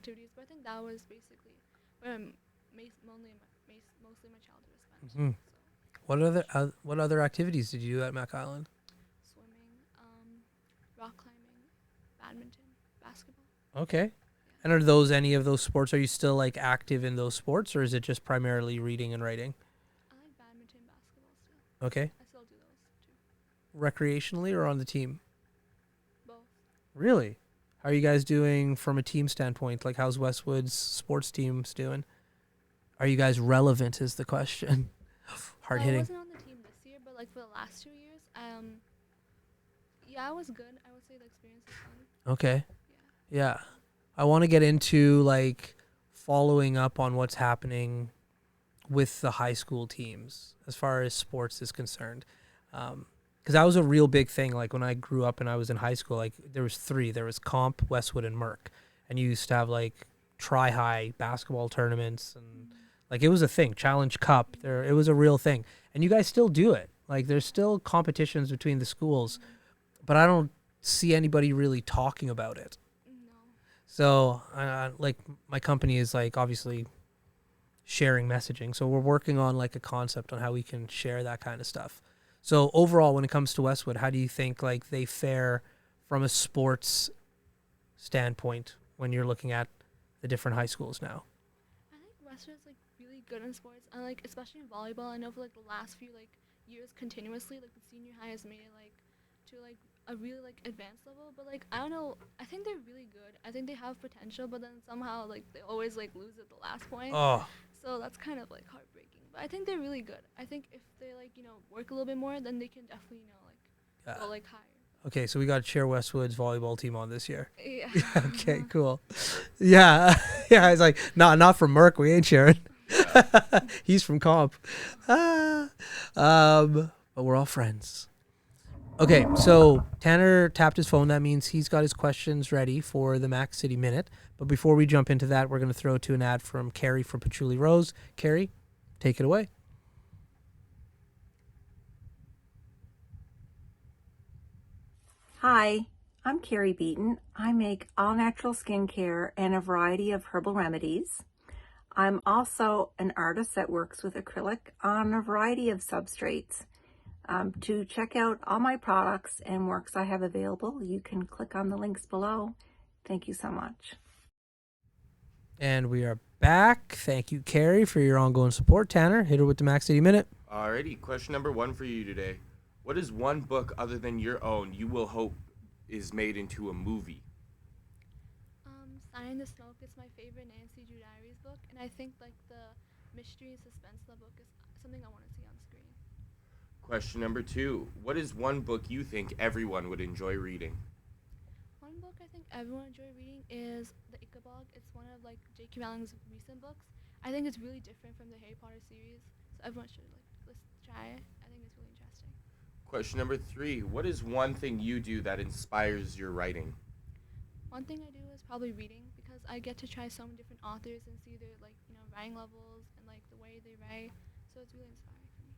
activities, but I think that was basically where mostly my childhood was spent. Hmm. What other activities did you do at Mac Island? Swimming, rock climbing, badminton, basketball. Okay. Yeah. And are those any of those sports? Are you still like active in those sports, or is it just primarily reading and writing? I like badminton, basketball still. Okay. I still do those too. Recreationally or on the team? Both. Really? How are you guys doing from a team standpoint? Like, how's Westwood's sports teams doing? Are you guys relevant? Is the question. Hard I hitting. wasn't on the team this year, but like for the last 2 years, yeah, I was good. I would say the experience was fun. Okay. Yeah. Yeah. I want to get into like following up on what's happening with the high school teams as far as sports is concerned. Because that was a real big thing. Like when I grew up and I was in high school, like there was three. There was Comp, Westwood, and Merck. And you used to have like tri-high basketball tournaments and like it was a thing. Challenge Cup. It was a real thing. And you guys still do it. Like there's still competitions between the schools, but I don't see anybody really talking about it. No. So, like my company is like obviously sharing messaging. So we're working on like a concept on how we can share that kind of stuff. So overall, when it comes to Westwood, how do you think like they fare from a sports standpoint when you're looking at the different high schools now? I think Western's like really good in sports, and like especially in volleyball. I know for like the last few like years continuously, like the senior high has made it like to like a really like advanced level. But like I don't know, I think they're really good. I think they have potential, but then somehow like they always like lose at the last point. Oh, So that's kind of like heartbreaking. But I think they're really good. I think if they like work a little bit more, then they can definitely like yeah. go like higher. Okay, so we got to share Westwood's volleyball team on this year. Yeah. Okay, cool. Yeah, yeah. It's like not from Merck. We ain't sharing. He's from Comp. But we're all friends. Okay, so Tanner tapped his phone. That means he's got his questions ready for the Mac City Minute. But before we jump into that, we're going to throw to an ad from Carrie from Patchouli Rose. Carrie, take it away. Hi, I'm Carrie Beaton. I make all natural skincare and a variety of herbal remedies. I'm also an artist that works with acrylic on a variety of substrates. To check out all my products and works I have available, you can click on the links below. Thank you so much. And we are back. Thank you, Carrie, for your ongoing support. Tanner, hit her with the Mac City Minute. Alrighty, question number 1 for you today. What is one book other than your own you will hope is made into a movie? Sign the Smoke is my favorite Nancy Drew Diaries book, and I think like the mystery and suspense of the book is something I want to see on screen. Question number 2. What is one book you think everyone would enjoy reading? One book I think everyone enjoy reading is The Ichabod. It's one of like J.K. Rowling's recent books. I think it's really different from the Harry Potter series, so everyone should like try it. I think it's really interesting. Question number 3. What is one thing you do that inspires your writing? One thing I do is probably reading because I get to try so many different authors and see their like writing levels and like the way they write. So it's really inspiring for me.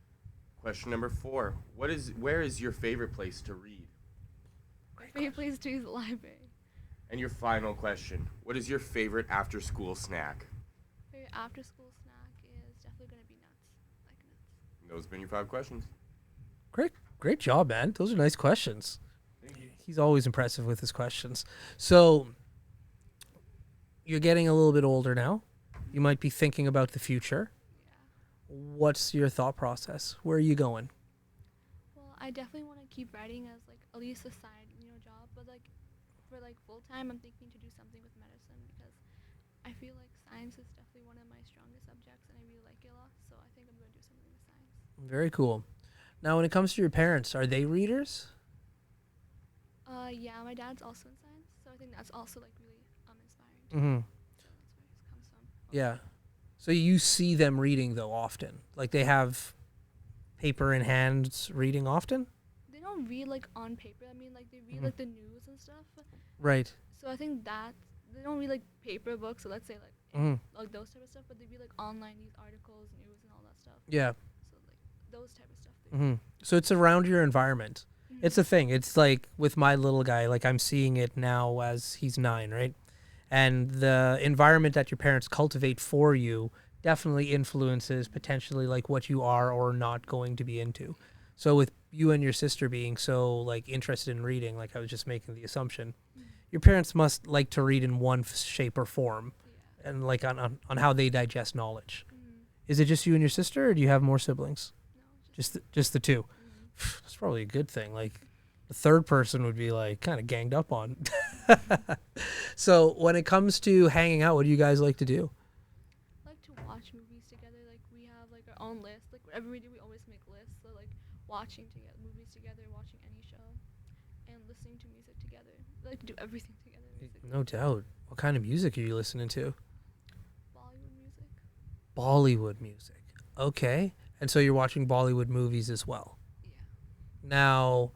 Question number 4. Where is your favorite place to read? My favorite place to use the library. And your final question. What is your favorite after-school snack? Favorite after school snack is definitely gonna be nuts. Like nuts. Those have been your 5 questions. Great job, man. Those are nice questions. He's always impressive with his questions. So you're getting a little bit older now. You might be thinking about the future. Yeah. What's your thought process? Where are you going? Well, I definitely want to keep writing as like at least a side job, but like for like full time, I'm thinking to do something with medicine because I feel like science is definitely one of my strongest subjects, and I really like it a lot. So I think I'm going to do something with science. Very cool. Now, when it comes to your parents, are they readers? Yeah, my dad's also in science, so I think that's also like really inspiring too. Mm-hmm. So that's where it comes from. Yeah. So you see them reading, though, often? Like they have paper in hands reading often? They don't read like on paper. I mean, like they read like the news and stuff. Right. So I think that they don't read like paper books. So let's say like like those type of stuff, but they read like online these articles, news, and all that stuff. Yeah. So like those type of stuff. They read. So it's around your environment. It's a thing. It's like with my little guy, like I'm seeing it now as he's 9, right? And the environment that your parents cultivate for you definitely influences potentially like what you are or not going to be into. So with you and your sister being so like interested in reading, like I was just making the assumption, your parents must like to read in one shape or form Yeah. and like on how they digest knowledge. Mm. Is it just you and your sister, or do you have more siblings? No, Just the two. Mm. That's probably a good thing. Like the third person would be like kind of ganged up on. So when it comes to hanging out, what do you guys like to do? Like to watch movies together. Like we have like our own list. Like whatever we do, we always make lists. So like watching together, movies together, watching any show, and listening to music together. We like to do everything together. Basically. No doubt. What kind of music are you listening to? Bollywood music. Bollywood music. Okay. And so you're watching Bollywood movies as well. Yeah. Now,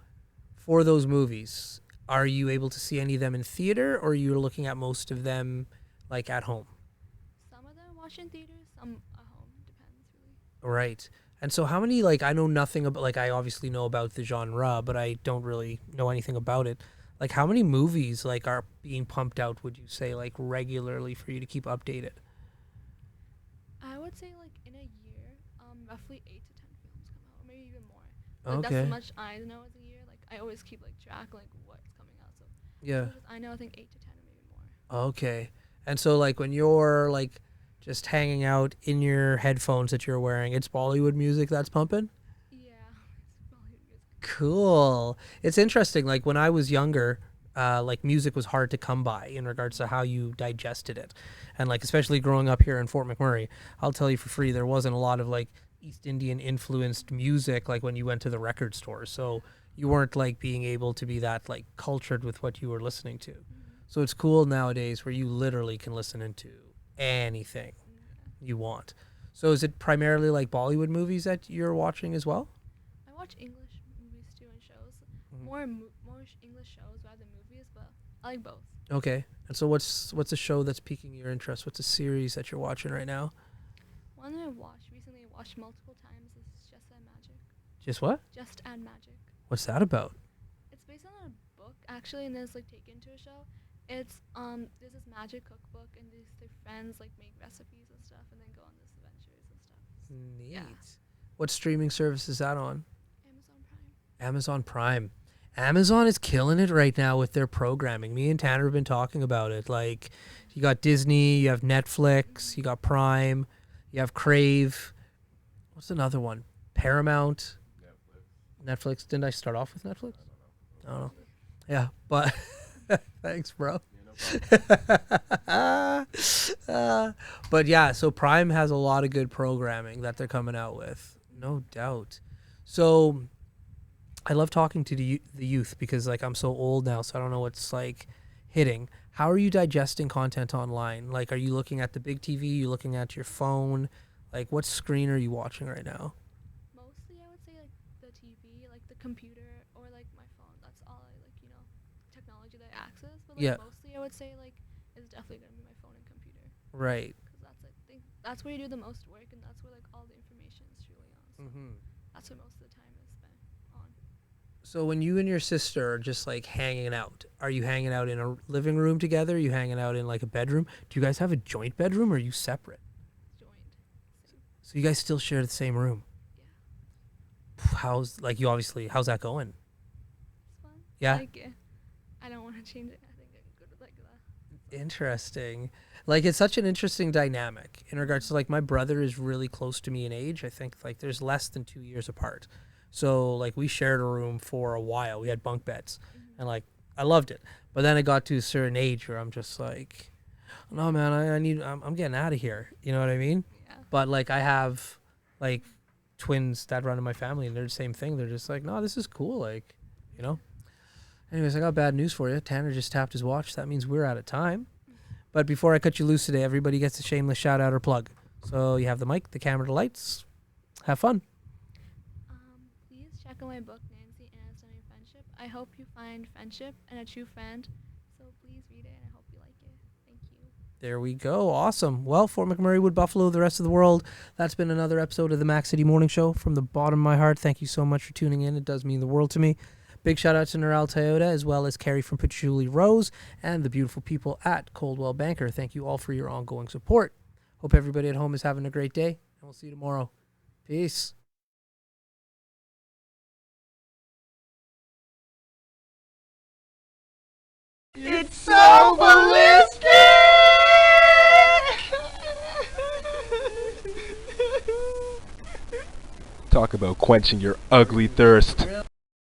for those movies, are you able to see any of them in theater, or you're looking at most of them like at home? Some of them watch in theaters, some at home. Depends really. Right. And so how many, like, I know nothing about, like, I obviously know about the genre, but I don't really know anything about it. Like, how many movies, like, are being pumped out, would you say, like, regularly for you to keep updated? I would say like in a year, roughly 8 to 10 films come out, or maybe even more. Like that's Okay. how much I know as a year. Like I always keep like track like what's coming out. So Yeah. as much as I know, I think 8 to 10 or maybe more. Okay. And so, like, when you're, like, just hanging out in your headphones that you're wearing, it's Bollywood music that's pumping? Yeah, it's Bollywood music. Cool. It's interesting. Like when I was younger, like music was hard to come by in regards to how you digested it, and like especially growing up here in Fort McMurray, I'll tell you for free, there wasn't a lot of like East Indian influenced music like when you went to the record store. So you weren't like being able to be that like cultured with what you were listening to. So it's cool nowadays where you literally can listen into anything you want. So is it primarily like Bollywood movies that you're watching as well? I watch English movies too and shows. Mhm. More English shows rather than movies, but I like both. Okay. And so what's a show that's piquing your interest? What's a series that you're watching right now? One that I watched recently, I watched multiple times, is Just Add Magic. Just what? Just Add Magic. What's that about? It's based on a book actually, and then it's like taken to a show. It's there's this magic cookbook, and these their friends like make recipes and stuff, and then go on this adventures and stuff. Neat. Yeah. What streaming service is that on? Amazon Prime. Amazon Prime. Amazon is killing it right now with their programming. Me and Tanner have been talking about it. Like, you got Disney, you have Netflix, you got Prime, you have Crave. What's another one? Paramount. Netflix. Didn't I start off with Netflix? I don't know. Yeah, but thanks, bro. But yeah, so Prime has a lot of good programming that they're coming out with, no doubt. So I love talking to the youth because like I'm so old now, so I don't know what's like hitting. How are you digesting content online? Like, are you looking at the big TV? You looking at your phone? Like, what screen are you watching right now? Mostly, I would say like the TV, like the computer, or like my phone. That's all I like, technology that I access. But like Yeah. mostly, I would say like it's definitely gonna be my phone and computer, Right. because that's I think that's where you do the most work, and that's where like all the information is truly on. So Mm-hmm. that's where most of the time is spent on. So when you and your sister are just like hanging out, are you hanging out in a living room together? Are you hanging out in like a bedroom? Do you guys have a joint bedroom, or are you separate? Joined. Same. So you guys still share the same room? Yeah. How's how's that going? It's fun. Yeah. I like it. I don't want to change it. I think I'm good with like that. Interesting. Like, it's such an interesting dynamic in regards to like my brother is really close to me in age. I think like there's less than 2 years apart. So like we shared a room for a while. We had bunk beds, and like I loved it. But then it got to a certain age where I'm just like, no man, I'm getting out of here. You know what I mean? Yeah. But like I have like twins that run in my family, and they're the same thing. They're just like, no, this is cool. Like, you know. Anyways, I got bad news for you. Tanner just tapped his watch. That means we're out of time. But before I cut you loose today, everybody gets a shameless shout out or plug. So you have the mic, the camera, the lights. Have fun. Please check out my book, Nancy and Studying Friendship. I hope you find friendship and a true friend. So please read it, and I hope you like it. Thank you. There we go. Awesome. Well, Fort McMurray, Wood Buffalo, the rest of the world, that's been another episode of the Mac City Morning Show. From the bottom of my heart, thank you so much for tuning in. It does mean the world to me. Big shout out to Norel Toyota, as well as Carrie from Patchouli Rose and the beautiful people at Coldwell Banker. Thank you all for your ongoing support. Hope everybody at home is having a great day, and we'll see you tomorrow. Peace. It's so ballistic! Talk about quenching your ugly thirst.